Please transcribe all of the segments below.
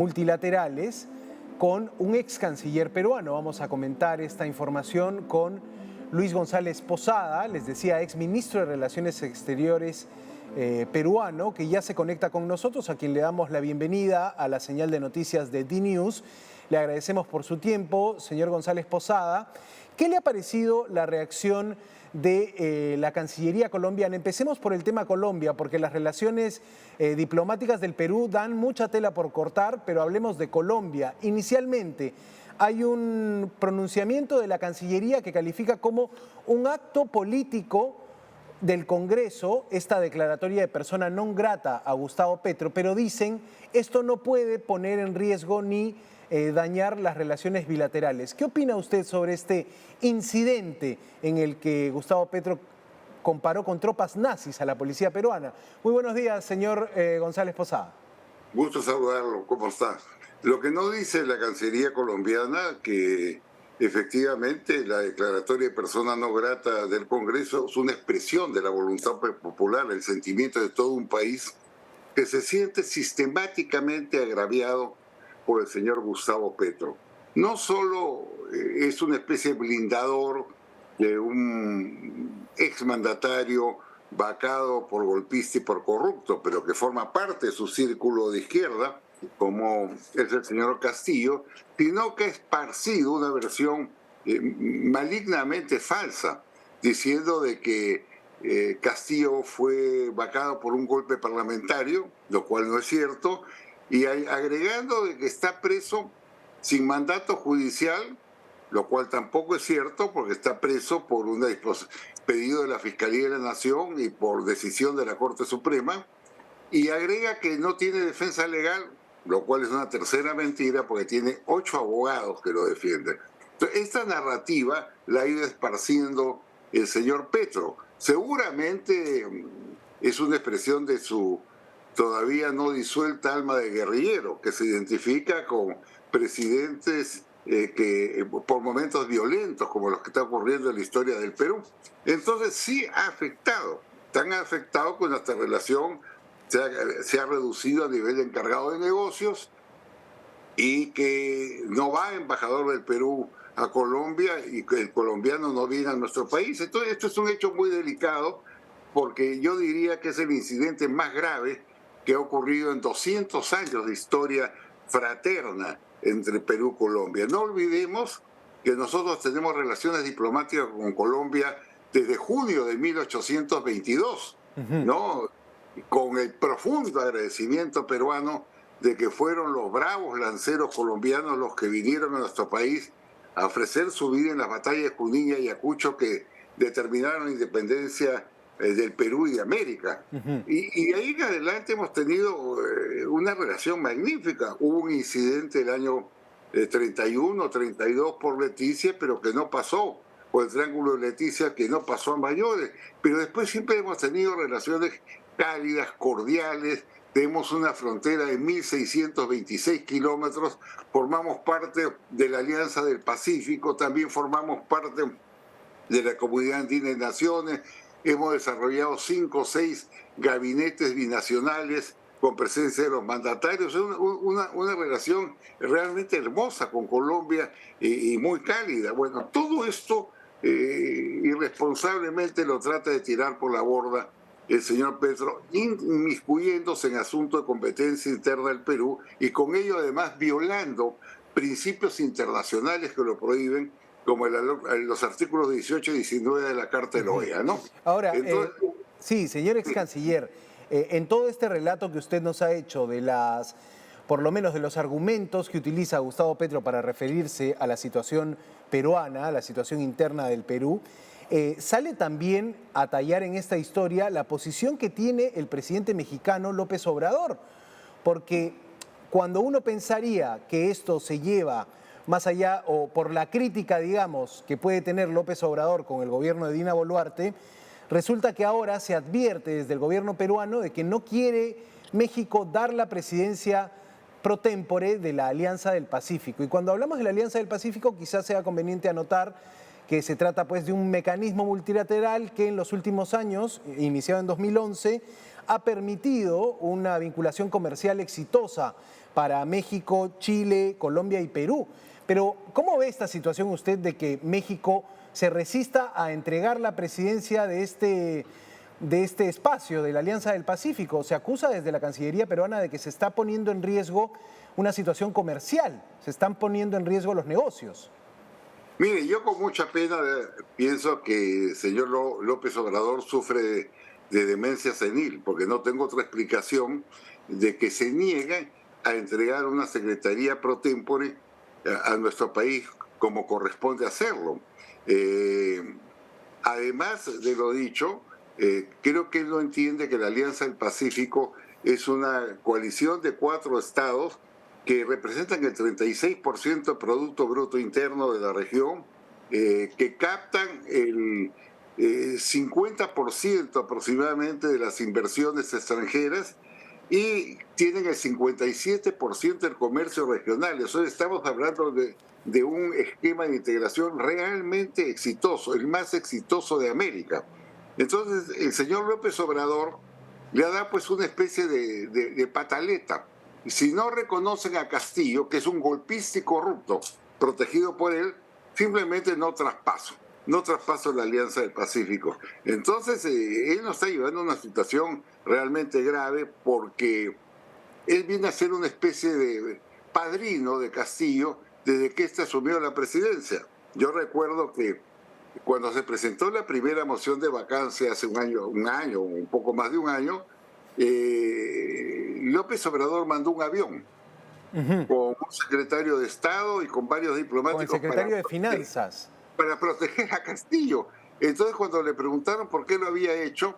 multilaterales con un ex canciller peruano. Vamos a comentar esta información con Luis González Posada, les decía, ex ministro de Relaciones Exteriores peruano, que ya se conecta con nosotros, a quien le damos la bienvenida a la señal de noticias de DNews. Le agradecemos por su tiempo, señor González Posada. ¿Qué le ha parecido la reacción de la Cancillería colombiana? Empecemos por el tema Colombia, porque las relaciones diplomáticas del Perú dan mucha tela por cortar, pero hablemos de Colombia. Inicialmente hay un pronunciamiento de la Cancillería que califica como un acto político del Congreso esta declaratoria de persona non grata a Gustavo Petro, pero dicen esto no puede poner en riesgo ni dañar las relaciones bilaterales. ¿Qué opina usted sobre este incidente en el que Gustavo Petro comparó con tropas nazis a la policía peruana? Muy buenos días, señor González Posada. Gusto saludarlo, ¿cómo está? Lo que no dice la Cancillería colombiana, que efectivamente la declaratoria de persona no grata del Congreso es una expresión de la voluntad popular, el sentimiento de todo un país que se siente sistemáticamente agraviado por el señor Gustavo Petro. No solo es una especie de blindador de un exmandatario vacado por golpista y por corrupto, pero que forma parte de su círculo de izquierda, como es el señor Castillo, sino que ha esparcido una versión malignamente falsa, diciendo de que Castillo fue vacado por un golpe parlamentario, lo cual no es cierto, y agregando de que está preso sin mandato judicial, lo cual tampoco es cierto porque está preso por un pedido de la Fiscalía de la Nación y por decisión de la Corte Suprema, y agrega que no tiene defensa legal, lo cual es una tercera mentira porque tiene 8 abogados que lo defienden. Entonces, esta narrativa la ha ido esparciendo el señor Petro. Seguramente es una expresión de su todavía no disuelta alma de guerrillero, que se identifica con presidentes que por momentos violentos como los que está ocurriendo en la historia del Perú. Entonces sí ha afectado, tan afectado que nuestra relación se ha reducido a nivel de encargado de negocios y que no va embajador del Perú a Colombia y que el colombiano no viene a nuestro país. Entonces esto es un hecho muy delicado porque yo diría que es el incidente más grave que ha ocurrido en 200 años de historia fraterna entre Perú y Colombia. No olvidemos que nosotros tenemos relaciones diplomáticas con Colombia desde junio de 1822, ¿no? Con el profundo agradecimiento peruano de que fueron los bravos lanceros colombianos los que vinieron a nuestro país a ofrecer su vida en las batallas de Junín y Ayacucho que determinaron la independencia del Perú y de América. Y ahí en adelante hemos tenido una relación magnífica. Hubo un incidente el año 31, 32 por Leticia, pero que no pasó, por el Triángulo de Leticia, que no pasó a mayores. Pero después siempre hemos tenido relaciones cálidas, cordiales. Tenemos una frontera de 1.626 kilómetros, formamos parte de la Alianza del Pacífico, también formamos parte de la Comunidad Andina de Naciones. Hemos desarrollado 5 o 6 gabinetes binacionales con presencia de los mandatarios. Es una relación realmente hermosa con Colombia y muy cálida. Bueno, todo esto irresponsablemente lo trata de tirar por la borda el señor Petro, inmiscuyéndose en asuntos de competencia interna del Perú y con ello además violando principios internacionales que lo prohíben, como los artículos 18 y 19 de la Carta de la OEA, ¿no? Ahora, sí, señor ex canciller, en todo este relato que usted nos ha hecho de por lo menos de los argumentos que utiliza Gustavo Petro para referirse a la situación peruana, a la situación interna del Perú, sale también a tallar en esta historia la posición que tiene el presidente mexicano López Obrador, porque cuando uno pensaría que esto se lleva más allá o por la crítica, digamos, que puede tener López Obrador con el gobierno de Dina Boluarte, resulta que ahora se advierte desde el gobierno peruano de que no quiere México dar la presidencia pro tempore de la Alianza del Pacífico. Y cuando hablamos de la Alianza del Pacífico, quizás sea conveniente anotar que se trata pues de un mecanismo multilateral que en los últimos años, iniciado en 2011, ha permitido una vinculación comercial exitosa para México, Chile, Colombia y Perú. Pero, ¿cómo ve esta situación usted de que México se resista a entregar la presidencia de este espacio, de la Alianza del Pacífico? Se acusa desde la Cancillería peruana de que se está poniendo en riesgo una situación comercial, se están poniendo en riesgo los negocios. Mire, yo con mucha pena pienso que el señor López Obrador sufre de demencia senil, porque no tengo otra explicación de que se niegue a entregar una secretaría pro tempore a nuestro país como corresponde hacerlo. Además de lo dicho, creo que él no entiende que la Alianza del Pacífico es una coalición de 4 estados que representan el 36% del Producto Bruto Interno de la región, que captan el 50% aproximadamente de las inversiones extranjeras y tienen el 57% del comercio regional. Eso estamos hablando de un esquema de integración realmente exitoso, el más exitoso de América. Entonces, el señor López Obrador le da pues una especie de pataleta. Si no reconocen a Castillo, que es un golpista y corrupto, protegido por él, simplemente no traspaso la Alianza del Pacífico. Entonces, él nos está llevando a una situación realmente grave porque él viene a ser una especie de padrino de Castillo desde que éste asumió la presidencia. Yo recuerdo que cuando se presentó la primera moción de vacancia hace un año, un poco más de un año, López Obrador mandó un avión con un secretario de Estado y con varios diplomáticos. Con el secretario de Finanzas. Para proteger a Castillo. Entonces, cuando le preguntaron por qué lo había hecho,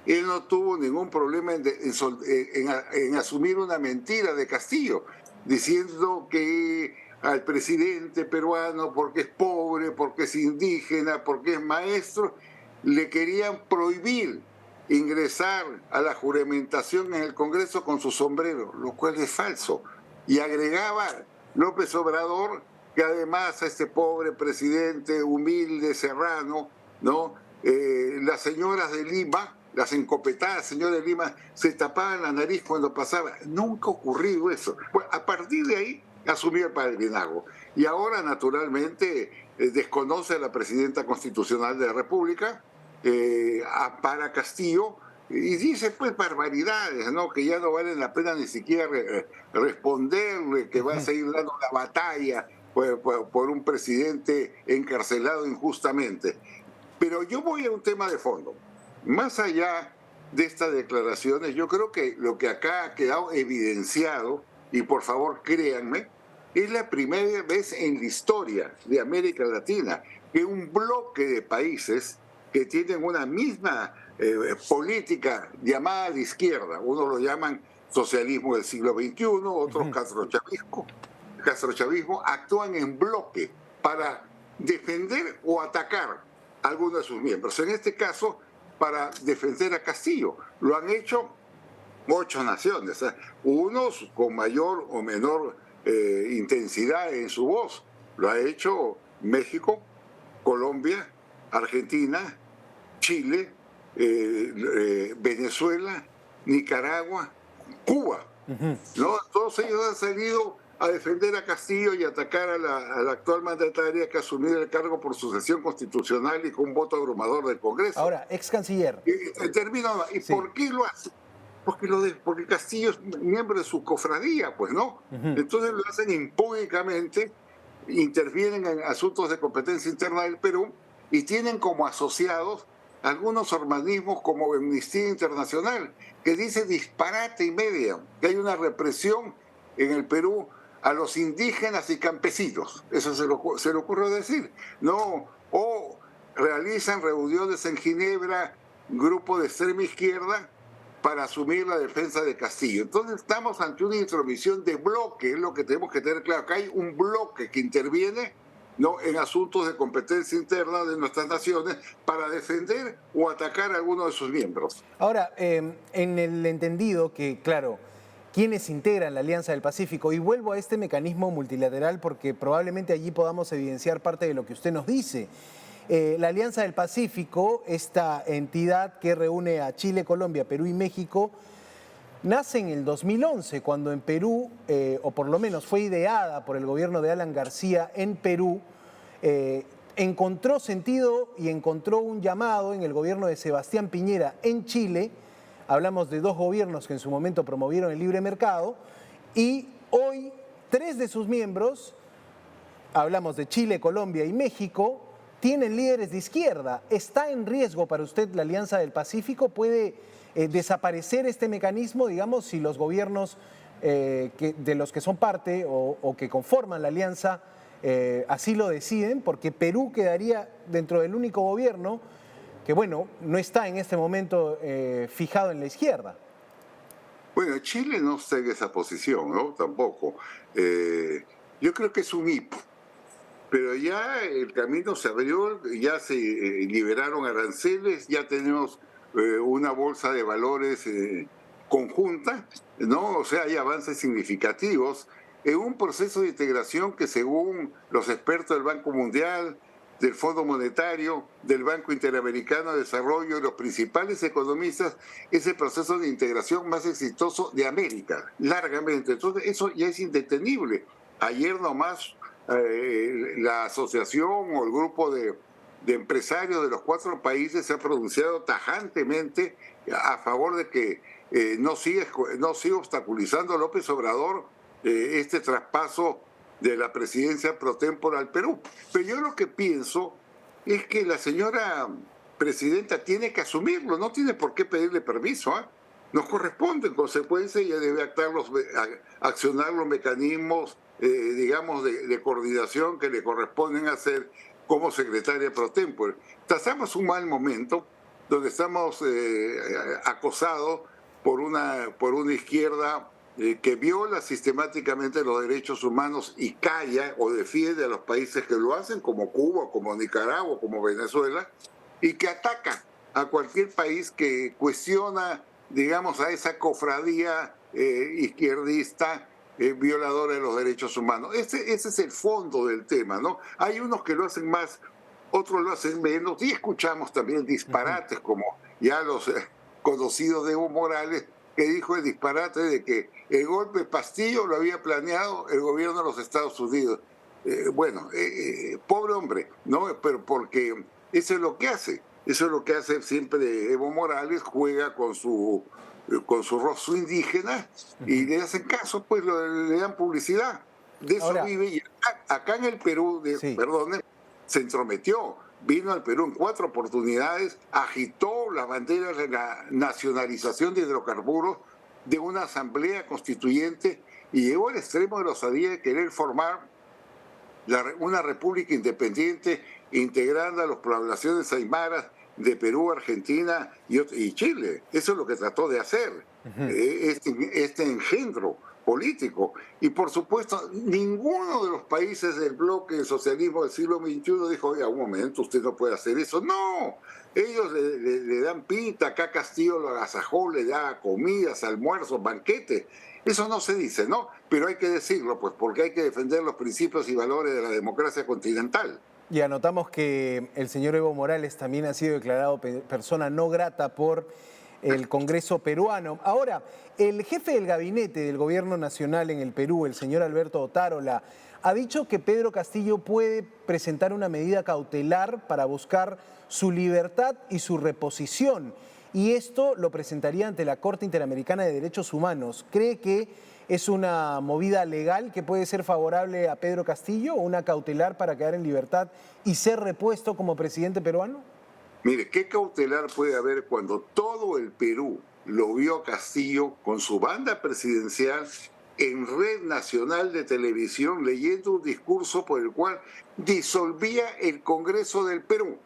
él no tuvo ningún problema en asumir una mentira de Castillo, diciendo que al presidente peruano, porque es pobre, porque es indígena, porque es maestro, le querían prohibir ingresar a la juramentación en el Congreso con su sombrero, lo cual es falso. Y agregaba López Obrador que además a este pobre presidente humilde, serrano, ¿no? Las señoras de Lima, las encopetadas señoras de Lima, se tapaban la nariz cuando pasaba. Nunca ha ocurrido eso. Bueno, a partir de ahí asumió el padrinazgo. Y ahora, naturalmente, desconoce a la presidenta constitucional de la República, ampara a Castillo y dice pues barbaridades, ¿no? Que ya no vale la pena ni siquiera responderle, que va a seguir dando la batalla por un presidente encarcelado injustamente. Pero yo voy a un tema de fondo. Más allá de estas declaraciones, yo creo que lo que acá ha quedado evidenciado, y por favor créanme, es la primera vez en la historia de América Latina que un bloque de países que tienen una misma política llamada de izquierda, unos lo llaman socialismo del siglo XXI, otros castrochavismo, actúan en bloque para defender o atacar a alguno de sus miembros. En este caso, para defender a Castillo. Lo han hecho 8 naciones, unos con mayor o menor intensidad en su voz. Lo ha hecho México, Colombia, Argentina, Chile, Venezuela, Nicaragua, Cuba. ¿No? Todos ellos han salido a defender a Castillo y atacar a la actual mandataria que ha asumido el cargo por sucesión constitucional y con un voto abrumador del Congreso. Ahora, ex canciller. Termino. ¿Y sí. ¿Por qué lo hace? Porque Castillo es miembro de su cofradía, pues, ¿no? Entonces lo hacen impúdicamente, intervienen en asuntos de competencia interna del Perú y tienen como asociados algunos organismos como Amnistía Internacional, que dice disparate y media, que hay una represión en el Perú a los indígenas y campesinos. Eso se le ocurrió decir, ¿no? O realizan reuniones en Ginebra, grupo de extrema izquierda, para asumir la defensa de Castillo. Entonces estamos ante una intromisión de bloque, es lo que tenemos que tener claro. Acá hay un bloque que interviene, ¿no?, en asuntos de competencia interna de nuestras naciones para defender o atacar a alguno de sus miembros. Ahora, en el entendido que, claro, quienes integran la Alianza del Pacífico, y vuelvo a este mecanismo multilateral porque probablemente allí podamos evidenciar parte de lo que usted nos dice. La Alianza del Pacífico, esta entidad que reúne a Chile, Colombia, Perú y México, nace en el 2011, cuando en Perú, o por lo menos fue ideada por el gobierno de Alan García en Perú, encontró sentido y encontró un llamado en el gobierno de Sebastián Piñera en Chile. Hablamos de dos gobiernos que en su momento promovieron el libre mercado y hoy 3 de sus miembros, hablamos de Chile, Colombia y México, tienen líderes de izquierda. ¿Está en riesgo para usted la Alianza del Pacífico? ¿Puede desaparecer este mecanismo, digamos, si los gobiernos de los que son parte o que conforman la alianza así lo deciden? Porque Perú quedaría dentro del único gobierno que, bueno, no está en este momento fijado en la izquierda. Bueno, Chile no está en esa posición, ¿no? Tampoco. Yo creo que es un hipo, pero ya el camino se abrió, ya se liberaron aranceles, ya tenemos una bolsa de valores conjunta, ¿no? O sea, hay avances significativos en un proceso de integración que, según los expertos del Banco Mundial, del Fondo Monetario, del Banco Interamericano de Desarrollo y los principales economistas, es el proceso de integración más exitoso de América, largamente. Entonces, eso ya es indetenible. Ayer nomás la asociación o el grupo de empresarios de los 4 países se ha pronunciado tajantemente a favor de que no siga obstaculizando López Obrador este traspaso de la presidencia pro tempore al Perú. Pero yo lo que pienso es que la señora presidenta tiene que asumirlo, no tiene por qué pedirle permiso, ¿eh? Nos corresponde, en consecuencia, ella debe accionar los mecanismos, digamos, de coordinación que le corresponden hacer como secretaria pro tempore. Pasamos un mal momento donde estamos acosados por una izquierda que viola sistemáticamente los derechos humanos y calla o defiende a los países que lo hacen, como Cuba, como Nicaragua, como Venezuela, y que ataca a cualquier país que cuestiona, digamos, a esa cofradía izquierdista violadora de los derechos humanos. Ese es el fondo del tema, ¿no? Hay unos que lo hacen más, otros lo hacen menos, y escuchamos también disparates como ya los conocidos de Evo Morales, que dijo el disparate de que el golpe Pastillo lo había planeado el gobierno de los Estados Unidos. Pobre hombre, ¿no? Pero porque eso es lo que hace. Eso es lo que hace siempre Evo Morales, juega con su rostro indígena y le hacen caso, pues le dan publicidad. De eso Ahora, vive. Y acá en el Perú, sí. se entrometió. Vino al Perú en 4 oportunidades, agitó la bandera de la nacionalización de hidrocarburos de una asamblea constituyente y llegó al extremo de la osadía de querer formar una república independiente integrando a las poblaciones aymaras de Perú, Argentina y Chile. Eso es lo que trató de hacer, este engendro político. Y por supuesto, ninguno de los países del bloque del socialismo del siglo XXI dijo, oiga, un momento, usted no puede hacer eso. No, ellos le dan pinta, acá Castillo lo agasajó, le da comidas, almuerzos, banquetes. Eso no se dice, ¿no? Pero hay que decirlo, pues, porque hay que defender los principios y valores de la democracia continental. Y anotamos que el señor Evo Morales también ha sido declarado persona no grata por el Congreso peruano. Ahora, el jefe del gabinete del gobierno nacional en el Perú, el señor Alberto Otárola, ha dicho que Pedro Castillo puede presentar una medida cautelar para buscar su libertad y su reposición. Y esto lo presentaría ante la Corte Interamericana de Derechos Humanos. ¿Cree que es una movida legal que puede ser favorable a Pedro Castillo, o una cautelar para quedar en libertad y ser repuesto como presidente peruano? Mire, ¿qué cautelar puede haber cuando todo el Perú lo vio a Castillo con su banda presidencial en red nacional de televisión leyendo un discurso por el cual disolvía el Congreso del Perú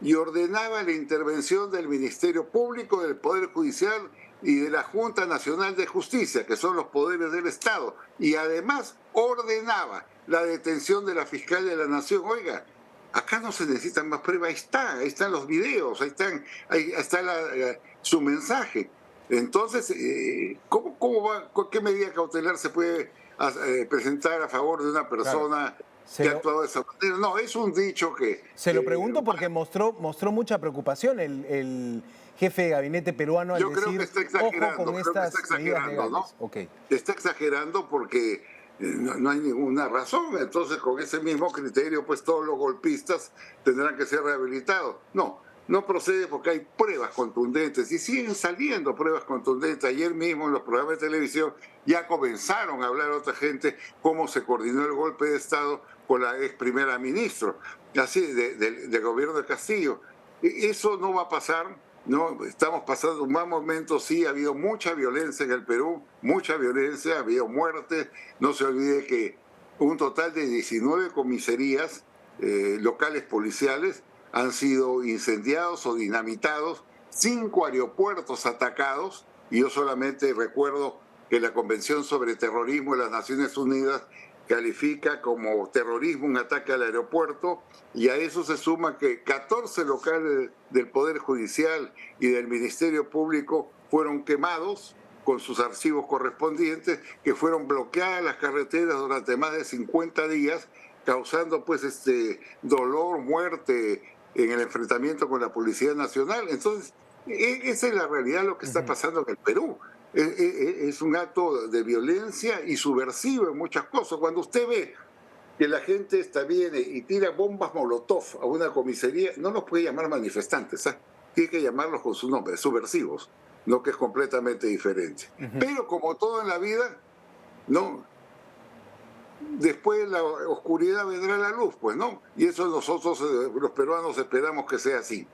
y ordenaba la intervención del Ministerio Público, del Poder Judicial y de la Junta Nacional de Justicia, que son los poderes del Estado, y además ordenaba la detención de la fiscal de la Nación? Oiga, acá no se necesitan más pruebas, ahí están los videos, ahí está su mensaje. Entonces, ¿qué medida cautelar se puede presentar a favor de una persona que ha actuado de esa manera? No, es un dicho que... Se lo pregunto porque mostró mucha preocupación el jefe de gabinete peruano al Yo creo que decir, está exagerando, ojo con creo que está estas medidas exagerando, ¿no? legales. Ok. Está exagerando porque no hay ninguna razón. Entonces, con ese mismo criterio, pues todos los golpistas tendrán que ser rehabilitados. No procede porque hay pruebas contundentes y siguen saliendo pruebas contundentes. Ayer mismo en los programas de televisión ya comenzaron a hablar otra gente cómo se coordinó el golpe de Estado con la ex primera ministra, así, del gobierno de Castillo. Eso no va a pasar. No, estamos pasando un mal momento, sí, ha habido mucha violencia en el Perú, mucha violencia, ha habido muertes. No se olvide que un total de 19 comisarías locales policiales han sido incendiados o dinamitados, 5 aeropuertos atacados, y yo solamente recuerdo que la Convención sobre Terrorismo de las Naciones Unidas califica como terrorismo un ataque al aeropuerto, y a eso se suma que 14 locales del Poder Judicial y del Ministerio Público fueron quemados con sus archivos correspondientes, que fueron bloqueadas las carreteras durante más de 50 días, causando pues dolor, muerte en el enfrentamiento con la Policía Nacional. Entonces, esa es la realidad de lo que está pasando en el Perú. Es un acto de violencia y subversivo en muchas cosas. Cuando usted ve que la gente viene y tira bombas molotov a una comisaría, no los puede llamar manifestantes, ¿eh? Tiene que llamarlos con su nombre, subversivos, no, que es completamente diferente. Pero como todo en la vida, no, después de la oscuridad vendrá la luz, pues, ¿no? Y eso nosotros, los peruanos, esperamos que sea así.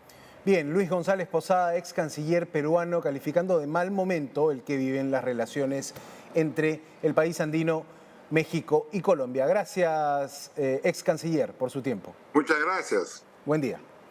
Bien, Luis González Posada, ex canciller peruano, calificando de mal momento el que viven las relaciones entre el país andino, México y Colombia. Gracias, ex canciller, por su tiempo. Muchas gracias. Buen día.